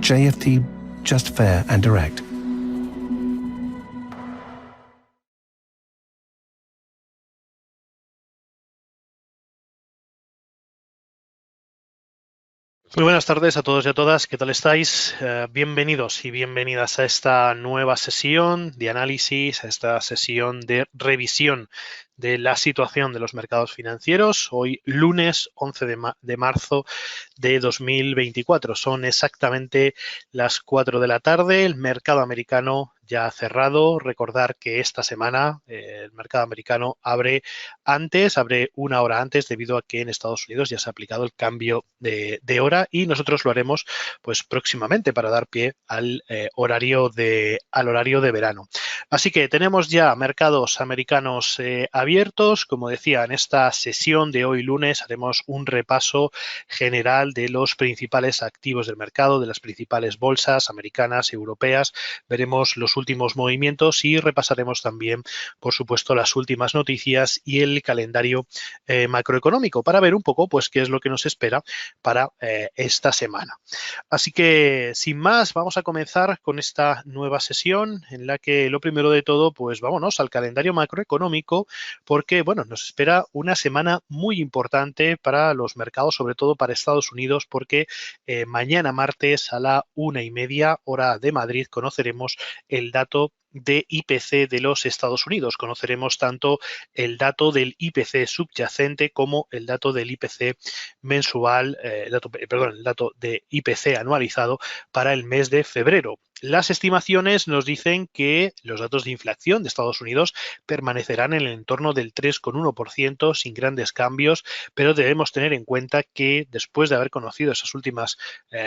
JFT, just fair and direct. Muy buenas tardes a todos y a todas, ¿qué tal estáis? Bienvenidos y bienvenidas a esta nueva sesión de análisis, a esta sesión de revisión de la situación de los mercados financieros. Hoy lunes 11 de marzo de 2024. Son exactamente las 4 de la tarde. El mercado americano ya ha cerrado. Recordar que esta semana el mercado americano abre una hora antes, debido a que en Estados Unidos ya se ha aplicado el cambio de hora, y nosotros lo haremos pues próximamente para dar pie al horario de verano. Así que tenemos ya mercados americanos abiertos. Como decía, en esta sesión de hoy lunes haremos un repaso general de los principales activos del mercado, de las principales bolsas americanas, europeas. Veremos los últimos movimientos y repasaremos también, por supuesto, las últimas noticias y el calendario macroeconómico, para ver un poco pues qué es lo que nos espera para esta semana. Así que, sin más, vamos a comenzar con esta nueva sesión, en la que lo primero de todo, pues vámonos al calendario macroeconómico, porque bueno, nos espera una semana muy importante para los mercados, sobre todo para Estados Unidos, porque mañana martes a la 1:30 hora de Madrid conoceremos el dato de IPC de los Estados Unidos. Conoceremos tanto el dato del IPC subyacente como el dato del IPC mensual, el dato de IPC anualizado para el mes de febrero. Las estimaciones nos dicen que los datos de inflación de Estados Unidos permanecerán en el entorno del 3,1% sin grandes cambios, pero debemos tener en cuenta que después de haber conocido esas últimas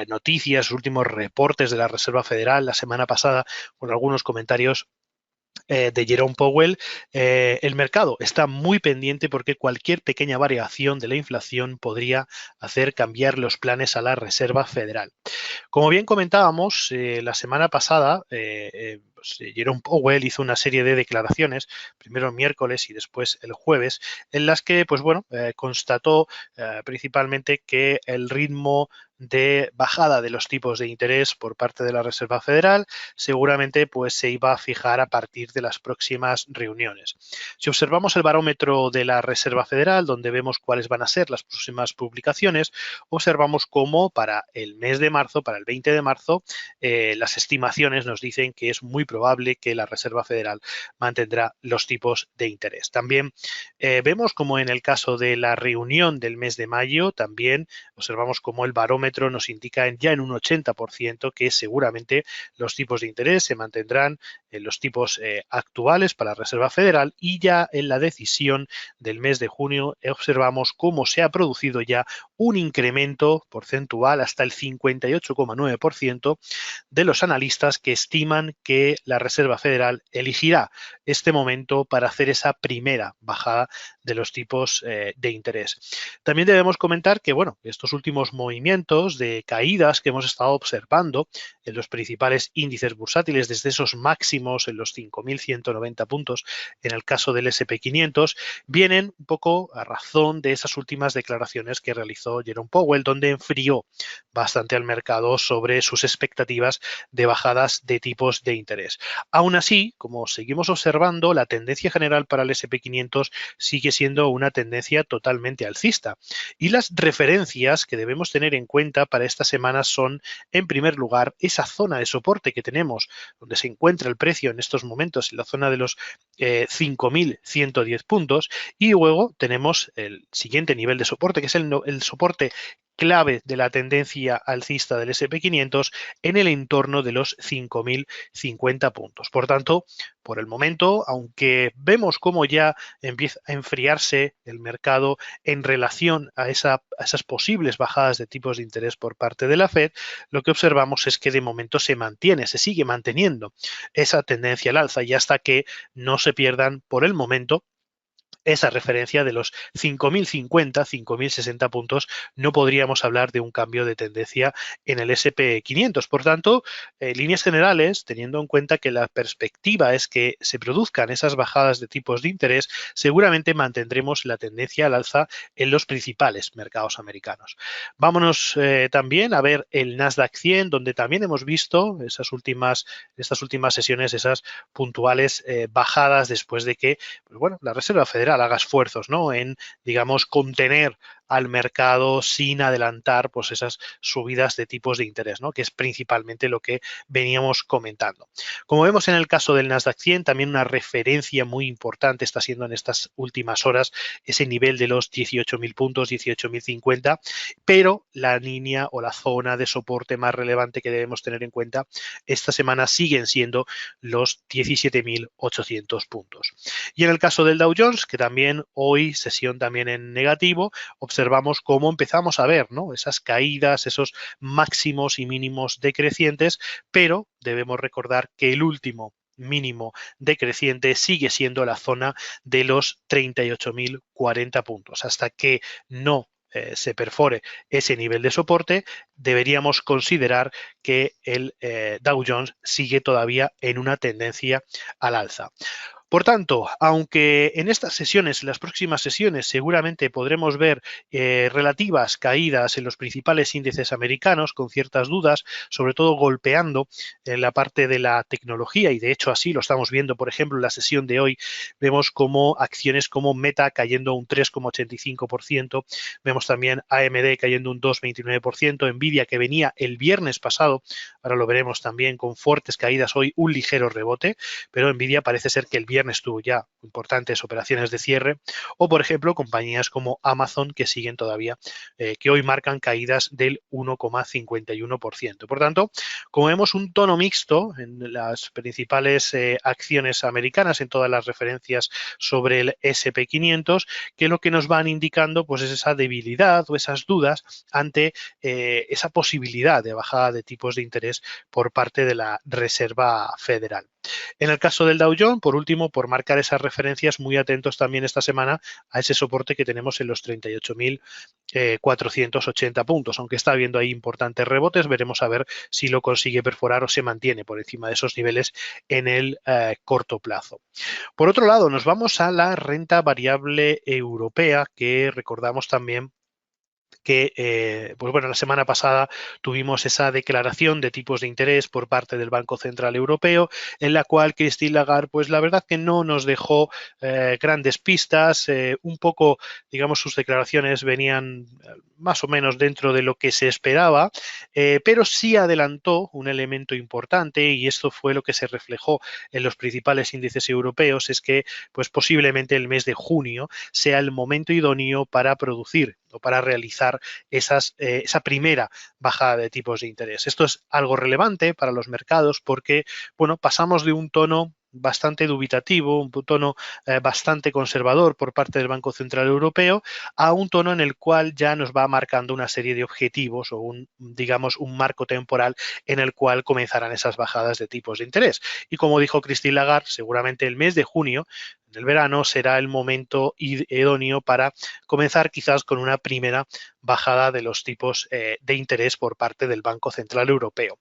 noticias, los últimos reportes de la Reserva Federal la semana pasada, con algunos comentarios de Jerome Powell, el mercado está muy pendiente, porque cualquier pequeña variación de la inflación podría hacer cambiar los planes a la Reserva Federal. Como bien comentábamos, la semana pasada, pues, Jerome Powell hizo una serie de declaraciones, primero el miércoles y después el jueves, en las que pues bueno, constató principalmente que el ritmo de bajada de los tipos de interés por parte de la Reserva Federal seguramente pues se iba a fijar a partir de las próximas reuniones. Si observamos el barómetro de la Reserva Federal, donde vemos cuáles van a ser las próximas publicaciones, observamos cómo para el mes de marzo, para el 20 de marzo, las estimaciones nos dicen que es muy probable que la Reserva Federal mantendrá los tipos de interés. También vemos como en el caso de la reunión del mes de mayo, también observamos como el barómetro nos indica ya en un 80% que seguramente los tipos de interés se mantendrán en los tipos actuales para la Reserva Federal, y ya en la decisión del mes de junio observamos cómo se ha producido ya un incremento porcentual hasta el 58,9% de los analistas que estiman que la Reserva Federal elegirá este momento para hacer esa primera bajada de los tipos de interés. También debemos comentar que bueno, estos últimos movimientos de caídas que hemos estado observando en los principales índices bursátiles, desde esos máximos en los 5.190 puntos en el caso del S&P 500, vienen un poco a razón de esas últimas declaraciones que realizó Jerome Powell, donde enfrió bastante al mercado sobre sus expectativas de bajadas de tipos de interés. Aún así, como seguimos observando, la tendencia general para el S&P 500 sigue siendo una tendencia totalmente alcista, y las referencias que debemos tener en cuenta para esta semana son, en primer lugar, esa zona de soporte que tenemos, donde se encuentra el precio en estos momentos, en la zona de los 5.110 puntos, y luego tenemos el siguiente nivel de soporte, que es el soporte clave de la tendencia alcista del S&P 500, en el entorno de los 5.050 puntos. Por tanto, por el momento, aunque vemos cómo ya empieza a enfriarse el mercado en relación a esas posibles bajadas de tipos de interés por parte de la Fed, lo que observamos es que de momento se sigue manteniendo esa tendencia al alza, y hasta que no se pierdan por el momento esa referencia de los 5.050, 5.060 puntos, no podríamos hablar de un cambio de tendencia en el S&P 500. Por tanto, líneas generales, teniendo en cuenta que la perspectiva es que se produzcan esas bajadas de tipos de interés, seguramente mantendremos la tendencia al alza en los principales mercados americanos. Vámonos también a ver el Nasdaq 100, donde también hemos visto estas últimas sesiones, esas puntuales bajadas después de que, pues bueno, la Reserva Federal haga esfuerzos, ¿no?, en, digamos, contener al mercado sin adelantar pues esas subidas de tipos de interés, ¿no?, que es principalmente lo que veníamos comentando. Como vemos en el caso del Nasdaq 100, también una referencia muy importante está siendo en estas últimas horas ese nivel de los 18.000 puntos, 18.050, pero la línea o la zona de soporte más relevante que debemos tener en cuenta esta semana siguen siendo los 17.800 puntos. Y en el caso del Dow Jones, que también hoy sesión también en negativo, observamos cómo empezamos a ver, ¿no?, esas caídas, esos máximos y mínimos decrecientes, pero debemos recordar que el último mínimo decreciente sigue siendo la zona de los 38.040 puntos. Hasta que no se perfore ese nivel de soporte, deberíamos considerar que el Dow Jones sigue todavía en una tendencia al alza. Por tanto, aunque en estas sesiones, en las próximas sesiones, seguramente podremos ver relativas caídas en los principales índices americanos, con ciertas dudas, sobre todo golpeando en la parte de la tecnología, y de hecho así lo estamos viendo, por ejemplo, en la sesión de hoy, vemos como acciones como Meta cayendo un 3,85%, vemos también AMD cayendo un 2,29%, Nvidia, que venía el viernes pasado, ahora lo veremos también con fuertes caídas, hoy un ligero rebote, pero Nvidia parece ser que el viernes tuvo ya importantes operaciones de cierre, o por ejemplo compañías como Amazon, que siguen todavía, que hoy marcan caídas del 1,51%. Por tanto, como vemos, un tono mixto en las principales acciones americanas, en todas las referencias sobre el S&P 500, que lo que nos van indicando pues es esa debilidad o esas dudas ante esa posibilidad de bajada de tipos de interés por parte de la Reserva Federal. En el caso del Dow Jones, por último, por marcar esas referencias, muy atentos también esta semana a ese soporte que tenemos en los 38.480 puntos. Aunque está habiendo ahí importantes rebotes, veremos a ver si lo consigue perforar o se mantiene por encima de esos niveles en el corto plazo. Por otro lado, nos vamos a la renta variable europea, que recordamos también que, pues bueno, la semana pasada tuvimos esa declaración de tipos de interés por parte del Banco Central Europeo, en la cual Christine Lagarde, pues la verdad que no nos dejó grandes pistas, un poco, digamos, sus declaraciones venían más o menos dentro de lo que se esperaba, pero sí adelantó un elemento importante, y esto fue lo que se reflejó en los principales índices europeos, es que pues posiblemente el mes de junio sea el momento idóneo para producir o para realizar esa primera bajada de tipos de interés. Esto es algo relevante para los mercados porque, bueno, pasamos de un tono bastante dubitativo, un tono bastante conservador por parte del Banco Central Europeo, a un tono en el cual ya nos va marcando una serie de objetivos o digamos, un marco temporal en el cual comenzarán esas bajadas de tipos de interés. Y como dijo Christine Lagarde, seguramente el mes de junio, en el verano, será el momento idóneo para comenzar quizás con una primera bajada de los tipos de interés por parte del Banco Central Europeo.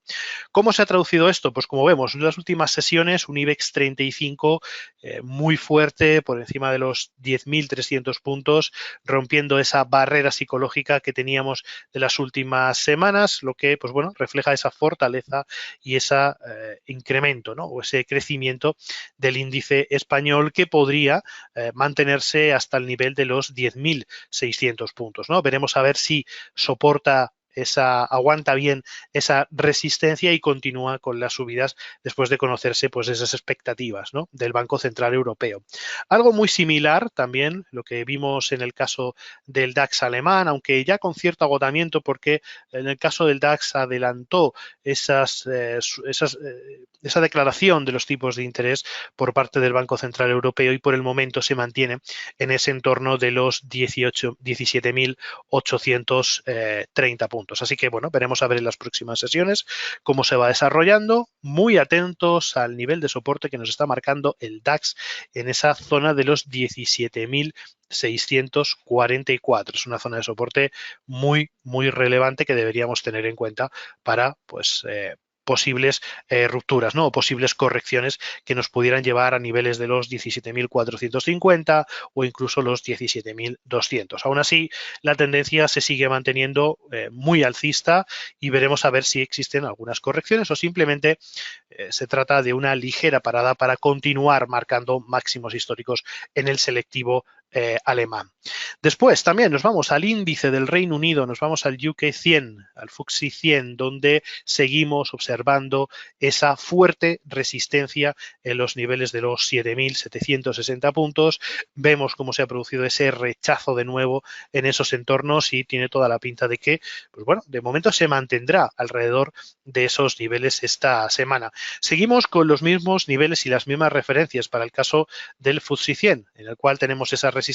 ¿Cómo se ha traducido esto? Pues como vemos, en las últimas sesiones un IBEX 35 muy fuerte, por encima de los 10.300 puntos, rompiendo esa barrera psicológica que teníamos de las últimas semanas, lo que, pues bueno, refleja esa fortaleza y ese incremento, ¿no?, o ese crecimiento del índice español, que podría mantenerse hasta el nivel de los 10.600 puntos, ¿no? Veremos a ver si soporta aguanta bien esa resistencia y continúa con las subidas después de conocerse pues esas expectativas, ¿no?, del Banco Central Europeo. Algo muy similar también lo que vimos en el caso del DAX alemán, aunque ya con cierto agotamiento, porque en el caso del DAX adelantó ese esa declaración de los tipos de interés por parte del Banco Central Europeo y por el momento se mantiene en ese entorno de los 17.830 puntos. Así que, bueno, veremos a ver en las próximas sesiones cómo se va desarrollando. Muy atentos al nivel de soporte que nos está marcando el DAX en esa zona de los 17.644. Es una zona de soporte muy, muy relevante que deberíamos tener en cuenta para, pues, posibles rupturas, ¿no? O posibles correcciones que nos pudieran llevar a niveles de los 17.450 o incluso los 17.200. Aún así, la tendencia se sigue manteniendo muy alcista y veremos a ver si existen algunas correcciones o simplemente se trata de una ligera parada para continuar marcando máximos históricos en el selectivo alemán. Después también nos vamos al índice del Reino Unido, nos vamos al UK 100, al FTSE 100, donde seguimos observando esa fuerte resistencia en los niveles de los 7.760 puntos. Vemos cómo se ha producido ese rechazo de nuevo en esos entornos y tiene toda la pinta de que, pues bueno, de momento se mantendrá alrededor de esos niveles esta semana. Seguimos con los mismos niveles y las mismas referencias para el caso del FTSE 100, en el cual tenemos esa resistencia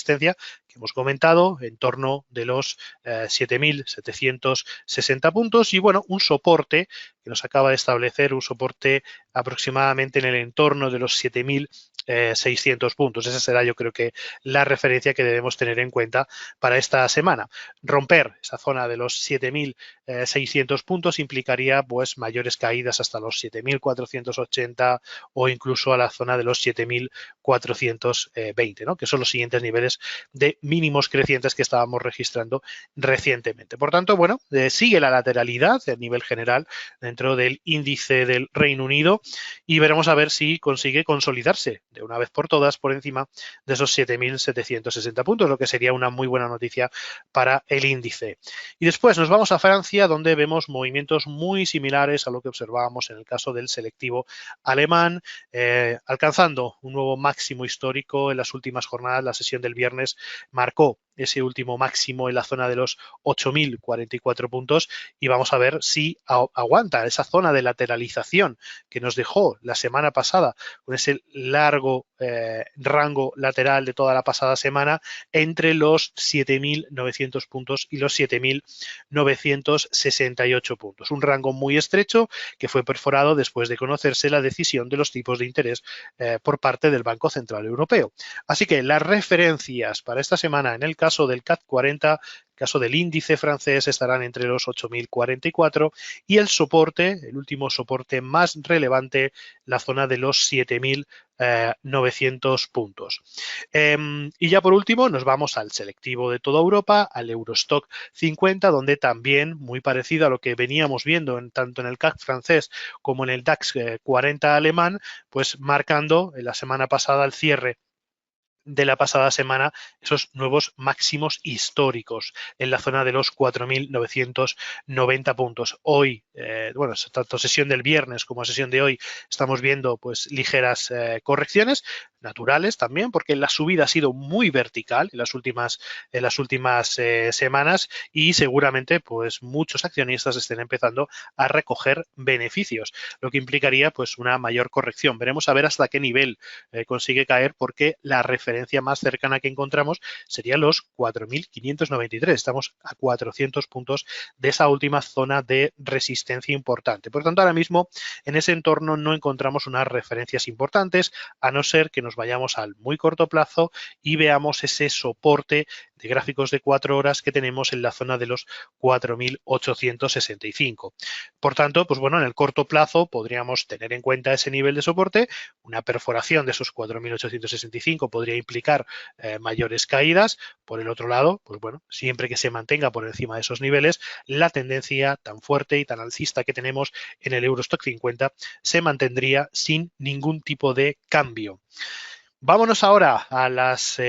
que hemos comentado en torno de los 7.760 puntos y bueno, un soporte que nos acaba de establecer, un soporte aproximadamente en el entorno de los 7.600 puntos. Esa será, yo creo que, la referencia que debemos tener en cuenta para esta semana. Romper esa zona de los 7.600 puntos implicaría pues mayores caídas hasta los 7.480 o incluso a la zona de los 7.420, ¿no? Que son los siguientes niveles de mínimos crecientes que estábamos registrando recientemente. Por tanto, bueno, sigue la lateralidad a nivel general dentro del índice del Reino Unido y veremos a ver si consigue consolidarse de una vez por todas por encima de esos 7.760 puntos, lo que sería una muy buena noticia para el índice. Y después nos vamos a Francia, donde vemos movimientos muy similares a lo que observábamos en el caso del selectivo alemán, alcanzando un nuevo máximo histórico en las últimas jornadas. La sesión del viernes marcó ese último máximo en la zona de los 8.044 puntos y vamos a ver si aguanta esa zona de lateralización que nos dejó la semana pasada con ese largo rango lateral de toda la pasada semana entre los 7.900 puntos y los 7.968 puntos. Un rango muy estrecho que fue perforado después de conocerse la decisión de los tipos de interés por parte del Banco Central Europeo. Así que las referencias para esta semana en el caso del CAC 40, caso del índice francés, estarán entre los 8.044 y el soporte, el último soporte más relevante, la zona de los 7.900 puntos. Y ya por último nos vamos al selectivo de toda Europa, al Eurostock 50, donde también, muy parecido a lo que veníamos viendo tanto en el CAC francés como en el DAX 40 alemán, pues marcando en la semana pasada el cierre de la pasada semana esos nuevos máximos históricos en la zona de los 4.990 puntos. Hoy, bueno, tanto sesión del viernes como sesión de hoy, estamos viendo pues ligeras correcciones naturales también, porque la subida ha sido muy vertical en las últimas semanas y seguramente pues muchos accionistas estén empezando a recoger beneficios, lo que implicaría pues una mayor corrección. Veremos a ver hasta qué nivel consigue caer, porque la referencia más cercana que encontramos sería los 4.593. Estamos a 400 puntos de esa última zona de resistencia importante. Por tanto, ahora mismo en ese entorno no encontramos unas referencias importantes, a no ser que nos vayamos al muy corto plazo y veamos ese soporte de gráficos de 4 horas que tenemos en la zona de los 4.865. Por tanto, pues bueno, en el corto plazo podríamos tener en cuenta ese nivel de soporte. Una perforación de esos 4.865 podría implicar mayores caídas. Por el otro lado, pues bueno, siempre que se mantenga por encima de esos niveles, la tendencia tan fuerte y tan alcista que tenemos en el Eurostock 50 se mantendría sin ningún tipo de cambio. Vámonos ahora a las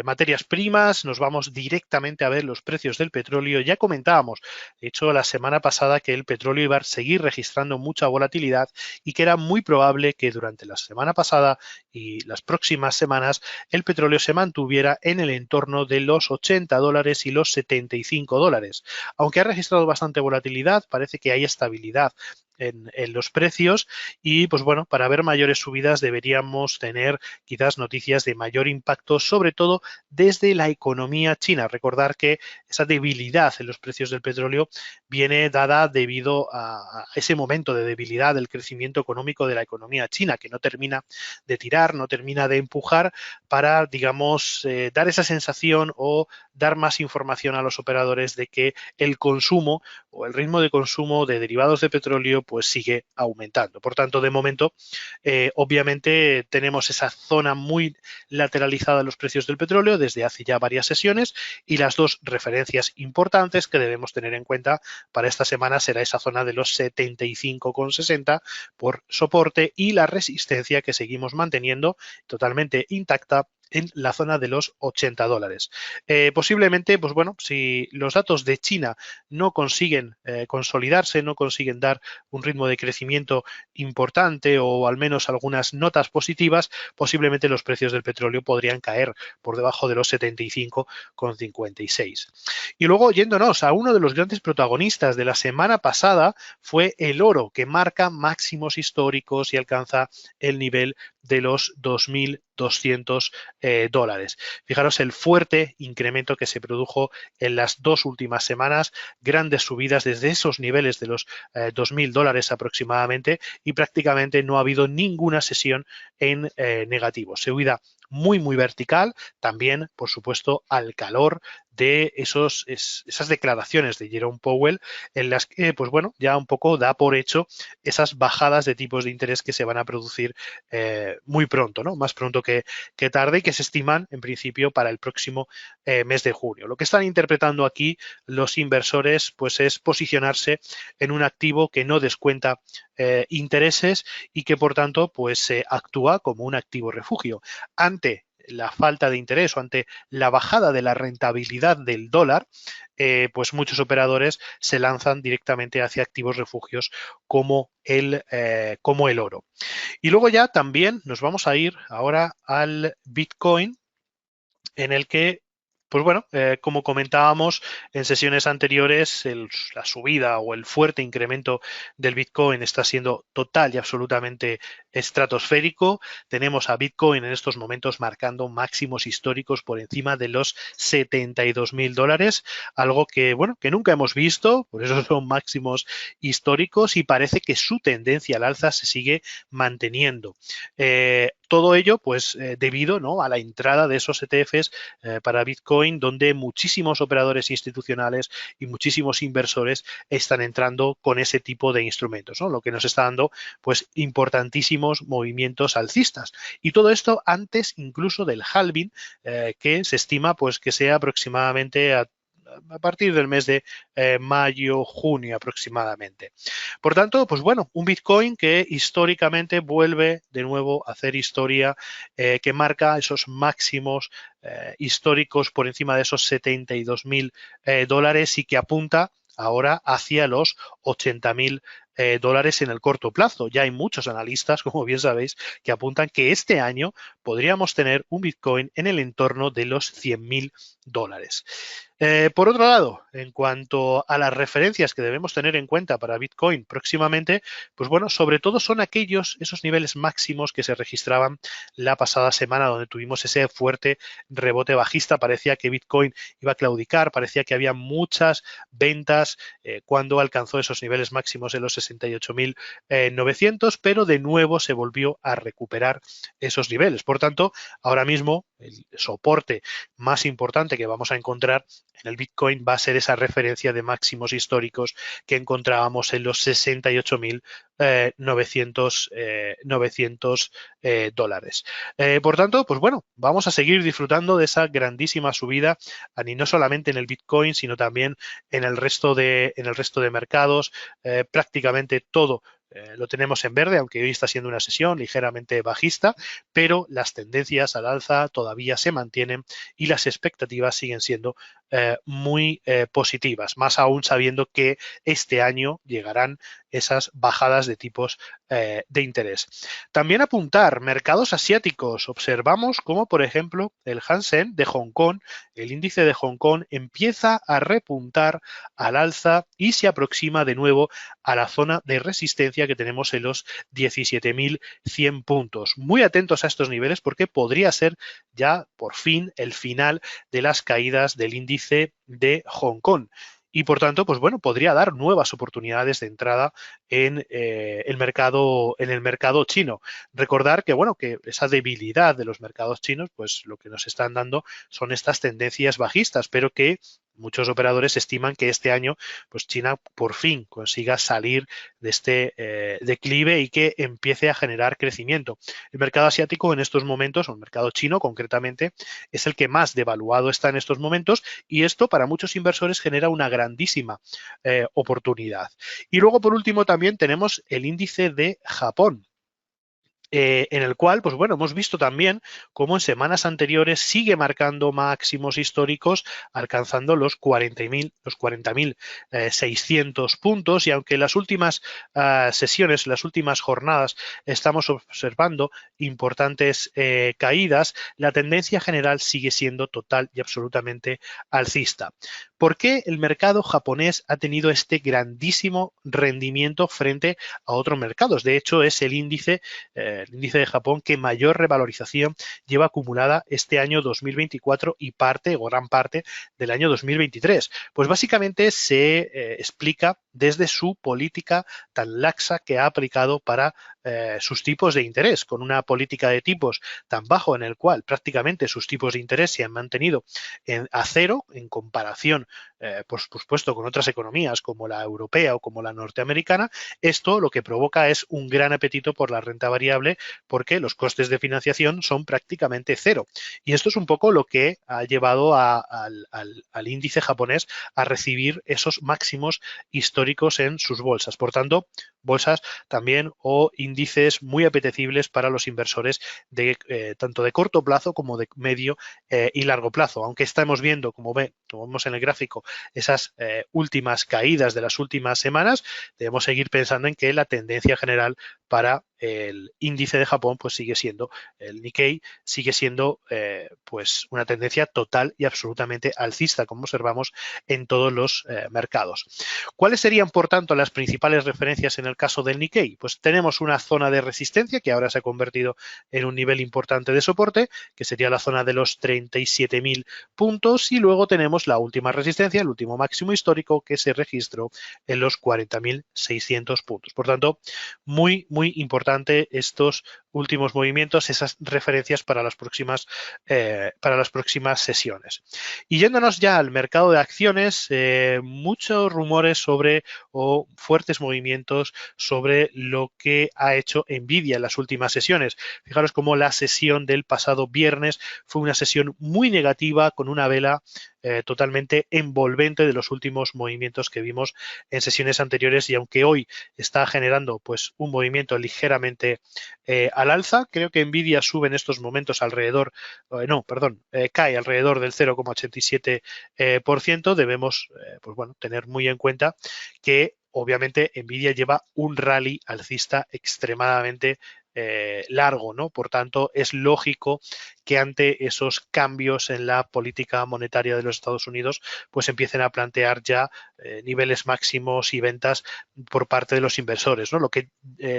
materias primas, nos vamos directamente a ver los precios del petróleo. Ya comentábamos, de hecho, la semana pasada que el petróleo iba a seguir registrando mucha volatilidad y que era muy probable que durante la semana pasada y las próximas semanas el petróleo se mantuviera en el entorno de los $80 y los $75. Aunque ha registrado bastante volatilidad, parece que hay estabilidad en los precios y pues bueno, para ver mayores subidas deberíamos tener quizás noticias de mayor impacto, sobre todo desde la economía china. Recordar que esa debilidad en los precios del petróleo viene dada debido a ese momento de debilidad del crecimiento económico de la economía china, que no termina de tirar, no termina de empujar para, digamos, dar esa sensación o dar más información a los operadores de que el consumo o el ritmo de consumo de derivados de petróleo pues sigue aumentando. Por tanto, de momento, obviamente tenemos esa zona muy lateralizada en los precios del petróleo desde hace ya varias sesiones y las dos referencias importantes que debemos tener en cuenta para esta semana será esa zona de los 75,60 por soporte y la resistencia que seguimos manteniendo totalmente intacta en la zona de los $80. Posiblemente, pues bueno, si los datos de China no consiguen consolidarse, no consiguen dar un ritmo de crecimiento importante o al menos algunas notas positivas, posiblemente los precios del petróleo podrían caer por debajo de los 75,56. Y luego, yéndonos a uno de los grandes protagonistas de la semana pasada, fue el oro, que marca máximos históricos y alcanza el nivel de los 2.200 dólares. Fijaros el fuerte incremento que se produjo en las dos últimas semanas, grandes subidas desde esos niveles de los 2.000 dólares aproximadamente y prácticamente no ha habido ninguna sesión en negativo. Subida muy vertical, también, por supuesto, al calor de esas declaraciones de Jerome Powell en las que, pues bueno, ya un poco da por hecho esas bajadas de tipos de interés que se van a producir muy pronto, ¿no? Más pronto que tarde y que se estiman, en principio, para el próximo mes de junio. Lo que están interpretando aquí los inversores, pues es posicionarse en un activo que no descuenta intereses y que, por tanto, pues actúa como un activo refugio. Ante la falta de interés o ante la bajada de la rentabilidad del dólar, pues muchos operadores se lanzan directamente hacia activos refugios como el oro. Y luego ya también nos vamos a ir ahora al Bitcoin, en el que, pues bueno, como comentábamos en sesiones anteriores, la subida o el fuerte incremento del Bitcoin está siendo total y absolutamente estratosférico. Tenemos a Bitcoin en estos momentos marcando máximos históricos por encima de los 72.000 dólares, algo que, bueno, que nunca hemos visto, por eso son máximos históricos y parece que su tendencia al alza se sigue manteniendo. Todo ello, pues, debido, ¿no?, a la entrada de esos ETFs para Bitcoin, donde muchísimos operadores institucionales y muchísimos inversores están entrando con ese tipo de instrumentos, ¿no? Lo que nos está dando, pues, importantísimos movimientos alcistas. Y todo esto antes incluso del halving, que se estima, pues, que sea aproximadamente a partir del mes de mayo, junio aproximadamente. Por tanto, pues bueno, un Bitcoin que históricamente vuelve de nuevo a hacer historia, que marca esos máximos históricos por encima de esos 72.000 dólares y que apunta ahora hacia los 80.000 dólares en el corto plazo. Ya hay muchos analistas, como bien sabéis, que apuntan que este año podríamos tener un Bitcoin en el entorno de los 100.000 dólares. Por otro lado, en cuanto a las referencias que debemos tener en cuenta para Bitcoin próximamente, pues bueno, sobre todo son esos niveles máximos que se registraban la pasada semana, donde tuvimos ese fuerte rebote bajista. Parecía que Bitcoin iba a claudicar, parecía que había muchas ventas cuando alcanzó esos niveles máximos en los 68.900, pero de nuevo se volvió a recuperar esos niveles. Por tanto, ahora mismo el soporte más importante que vamos a encontrar en el Bitcoin va a ser esa referencia de máximos históricos que encontrábamos en los 68.900 dólares. Por tanto, pues bueno, vamos a seguir disfrutando de esa grandísima subida, no solamente en el Bitcoin, sino también en el resto de mercados. Prácticamente todo lo tenemos en verde, aunque hoy está siendo una sesión ligeramente bajista, pero las tendencias al alza todavía se mantienen y las expectativas siguen siendo muy positivas, más aún sabiendo que este año llegarán esas bajadas de tipos de interés. También apuntar mercados asiáticos. Observamos como, por ejemplo, el Hang Seng de Hong Kong, el índice de Hong Kong, empieza a repuntar al alza y se aproxima de nuevo a la zona de resistencia que tenemos en los 17.100 puntos. Muy atentos a estos niveles porque podría ser ya por fin el final de las caídas del índice de Hong Kong. Y por tanto, pues bueno, podría dar nuevas oportunidades de entrada en el mercado chino. Recordar que, bueno, que esa debilidad de los mercados chinos, pues lo que nos están dando son estas tendencias bajistas, pero que muchos operadores estiman que este año, pues China por fin consiga salir de este declive y que empiece a generar crecimiento. El mercado asiático en estos momentos, o el mercado chino concretamente, es el que más devaluado está en estos momentos y esto para muchos inversores genera una grandísima oportunidad. Y luego, por último, también tenemos el índice de Japón. En el cual, pues bueno, hemos visto también cómo en semanas anteriores sigue marcando máximos históricos, alcanzando los 40.600 puntos, y aunque en las últimas sesiones, las últimas jornadas, estamos observando importantes caídas, la tendencia general sigue siendo total y absolutamente alcista. ¿Por qué el mercado japonés ha tenido este grandísimo rendimiento frente a otros mercados? De hecho, es el índice de Japón que mayor revalorización lleva acumulada este año 2024 y parte o gran parte del año 2023. Pues básicamente se explica desde su política tan laxa que ha aplicado para sus tipos de interés, con una política de tipos tan bajo en el cual prácticamente sus tipos de interés se han mantenido a cero en comparación, por supuesto, con otras economías como la europea o como la norteamericana. Esto lo que provoca es un gran apetito por la renta variable porque los costes de financiación son prácticamente cero. Y esto es un poco lo que ha llevado al índice japonés a recibir esos máximos históricos en sus bolsas. Por tanto, bolsas también o índices muy apetecibles para los inversores de tanto de corto plazo como de medio y largo plazo. Aunque estamos viendo, como vemos en el gráfico, esas últimas caídas de las últimas semanas, debemos seguir pensando en que la tendencia general para el índice de Japón pues sigue siendo, el Nikkei sigue siendo pues una tendencia total y absolutamente alcista, como observamos en todos los mercados. ¿Cuáles serían, por tanto, las principales referencias en el caso del Nikkei? Pues tenemos una zona de resistencia que ahora se ha convertido en un nivel importante de soporte, que sería la zona de los 37.000 puntos, y luego tenemos la última resistencia, el último máximo histórico que se registró en los 40.600 puntos. Por tanto, muy importante estos últimos movimientos, esas referencias para las próximas sesiones. Y yéndonos ya al mercado de acciones, muchos rumores sobre o fuertes movimientos sobre lo que ha hecho Nvidia en las últimas sesiones. Fijaros cómo la sesión del pasado viernes fue una sesión muy negativa con una vela totalmente envolvente de los últimos movimientos que vimos en sesiones anteriores, y aunque hoy está generando pues un movimiento ligeramente al alza, creo que Nvidia sube en estos momentos alrededor, cae alrededor del 0,87%. Debemos pues bueno, tener muy en cuenta que obviamente Nvidia lleva un rally alcista extremadamente largo, ¿no? Por tanto, es lógico que ante esos cambios en la política monetaria de los Estados Unidos, pues empiecen a plantear ya niveles máximos y ventas por parte de los inversores, ¿no? Lo que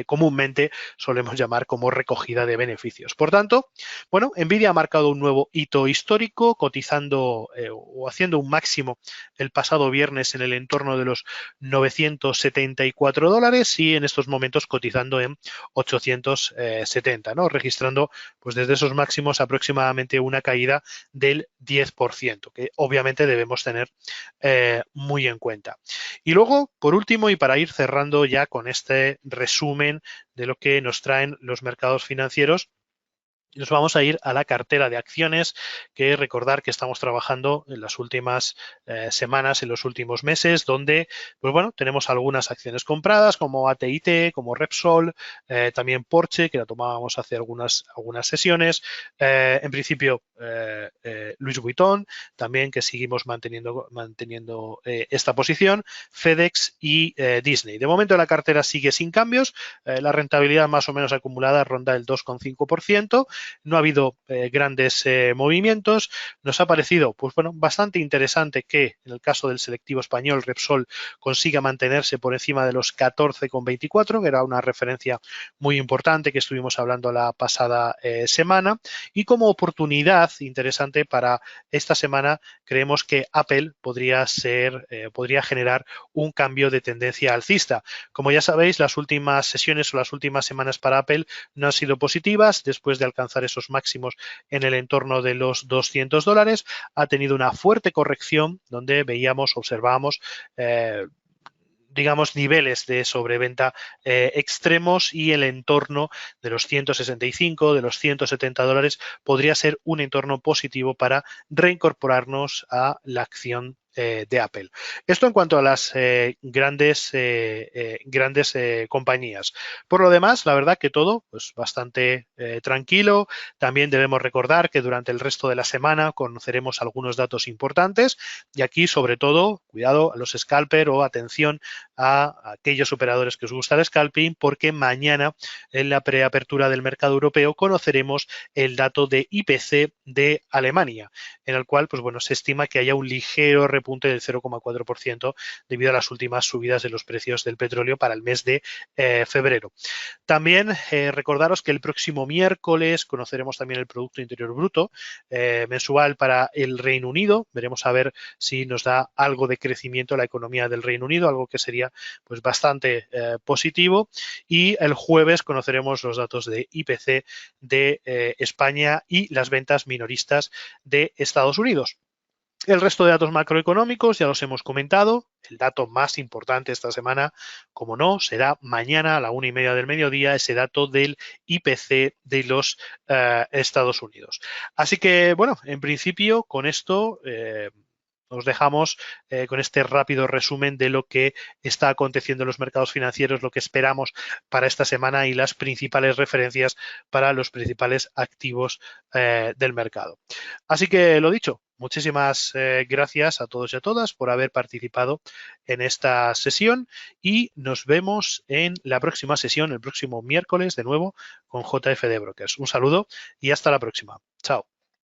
comúnmente solemos llamar como recogida de beneficios. Por tanto, bueno, Nvidia ha marcado un nuevo hito histórico, cotizando o haciendo un máximo el pasado viernes en el entorno de los $974 y en estos momentos cotizando en 870, ¿no? Registrando pues desde esos máximos aproximadamente una caída del 10%, que obviamente debemos tener muy en cuenta. Y luego, por último, y para ir cerrando ya con este resumen de lo que nos traen los mercados financieros, Nos vamos a ir a la cartera de acciones, que recordar que estamos trabajando en las últimas semanas, en los últimos meses, donde, pues bueno, tenemos algunas acciones compradas como AT&T, como Repsol, también Porsche, que la tomábamos hace algunas sesiones, en principio Louis Vuitton, también que seguimos manteniendo esta posición, FedEx y Disney. De momento la cartera sigue sin cambios, la rentabilidad más o menos acumulada ronda el 2,5%. No ha habido grandes movimientos. Nos ha parecido, pues bueno, bastante interesante que en el caso del selectivo español Repsol consiga mantenerse por encima de los 14,24, que era una referencia muy importante que estuvimos hablando la pasada semana. Y como oportunidad interesante para esta semana, creemos que Apple podría generar un cambio de tendencia alcista. Como ya sabéis, las últimas sesiones o las últimas semanas para Apple no han sido positivas. Después de alcanzar esos máximos en el entorno de los $200, ha tenido una fuerte corrección donde observábamos digamos, niveles de sobreventa extremos, y el entorno de los 165, de los $170 podría ser un entorno positivo para reincorporarnos a la acción de Apple. Esto en cuanto a las grandes compañías. Por lo demás, la verdad que todo pues bastante tranquilo. También debemos recordar que durante el resto de la semana conoceremos algunos datos importantes, y aquí sobre todo cuidado a los scalper o atención a aquellos operadores que os gusta el scalping, porque mañana en la preapertura del mercado europeo conoceremos el dato de IPC de Alemania, en el cual pues bueno, se estima que haya un ligero repunte del 0,4% debido a las últimas subidas de los precios del petróleo para el mes de febrero. También recordaros que el próximo miércoles conoceremos también el Producto Interior Bruto mensual para el Reino Unido. Veremos a ver si nos da algo de crecimiento la economía del Reino Unido, algo que sería pues bastante positivo. Y el jueves conoceremos los datos de IPC de España y las ventas minoristas de Estados Unidos. El resto de datos macroeconómicos ya los hemos comentado. El dato más importante esta semana, como no, será mañana a la 1:30 del mediodía, ese dato del IPC de los Estados Unidos. Así que, bueno, en principio con esto os dejamos con este rápido resumen de lo que está aconteciendo en los mercados financieros, lo que esperamos para esta semana y las principales referencias para los principales activos del mercado. Así que lo dicho, muchísimas gracias a todos y a todas por haber participado en esta sesión, y nos vemos en la próxima sesión, el próximo miércoles, de nuevo con JFD Brokers. Un saludo y hasta la próxima. Chao.